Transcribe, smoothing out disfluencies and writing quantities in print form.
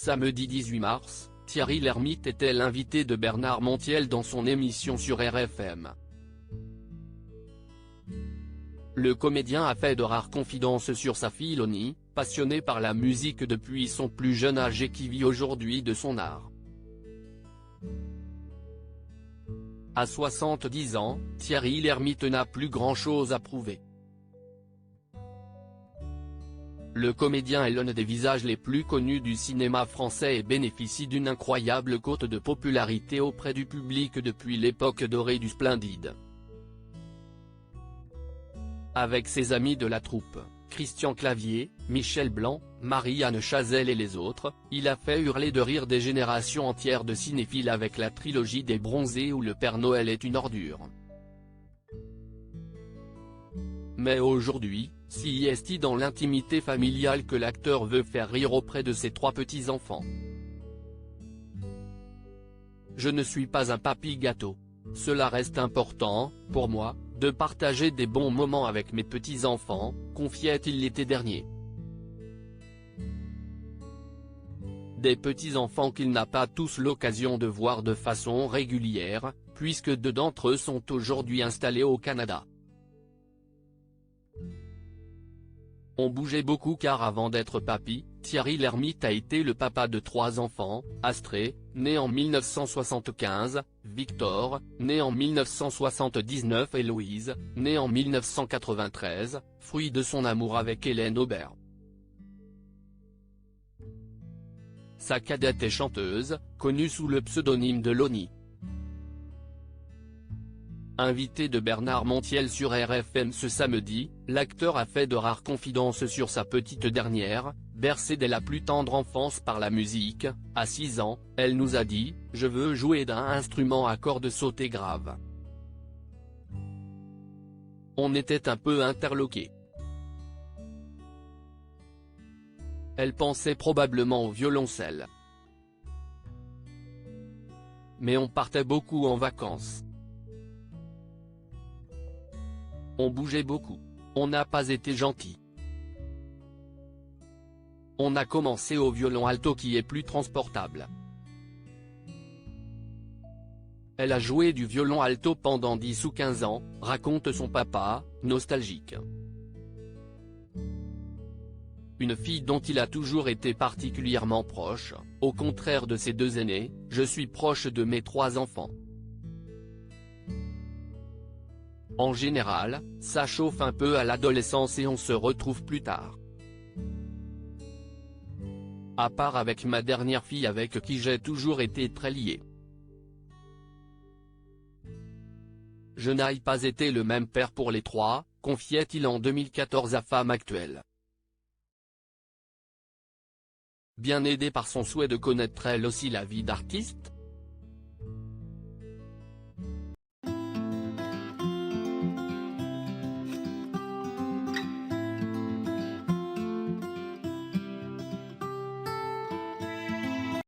Samedi 18 mars, Thierry Lhermitte était l'invité de Bernard Montiel dans son émission sur RFM. Le comédien a fait de rares confidences sur sa fille Loni, passionnée par la musique depuis son plus jeune âge et qui vit aujourd'hui de son art. À 70 ans, Thierry Lhermitte n'a plus grand-chose à prouver. Le comédien est l'un des visages les plus connus du cinéma français et bénéficie d'une incroyable cote de popularité auprès du public depuis l'époque dorée du Splendide. Avec ses amis de la troupe, Christian Clavier, Michel Blanc, Marie-Anne Chazelle et les autres, il a fait hurler de rire des générations entières de cinéphiles avec la trilogie des Bronzés où le Père Noël est une ordure. Mais aujourd'hui, si est-il dans l'intimité familiale que l'acteur veut faire rire auprès de ses 3 petits-enfants. Je ne suis pas un papy gâteau. Cela reste important, pour moi, de partager des bons moments avec mes petits-enfants, confiait-il l'été dernier. Des petits-enfants qu'il n'a pas tous l'occasion de voir de façon régulière, puisque 2 d'entre eux sont aujourd'hui installés au Canada. On bougeait beaucoup car avant d'être papy, Thierry Lhermitte a été le papa de 3 enfants, Astrée, né en 1975, Victor, né en 1979 et Louise, née en 1993, fruit de son amour avec Hélène Aubert. Sa cadette est chanteuse, connue sous le pseudonyme de Loni. Invité de Bernard Montiel sur RFM ce samedi, l'acteur a fait de rares confidences sur sa petite dernière, bercée dès la plus tendre enfance par la musique. À 6 ans, elle nous a dit « Je veux jouer d'un instrument à cordes sautées graves ». On était un peu interloqués. Elle pensait probablement au violoncelle. Mais on partait beaucoup en vacances. On bougeait beaucoup. On n'a pas été gentil. On a commencé au violon alto qui est plus transportable. Elle a joué du violon alto pendant 10 ou 15 ans, raconte son papa, nostalgique. Une fille dont il a toujours été particulièrement proche, au contraire de ses 2 aînés, je suis proche de mes 3 enfants. En général, ça chauffe un peu à l'adolescence et on se retrouve plus tard. À part avec ma dernière fille avec qui j'ai toujours été très lié. Je n'ai pas été le même père pour les 3, confiait-il en 2014 à Femme Actuelle. Bien aidée par son souhait de connaître elle aussi la vie d'artiste,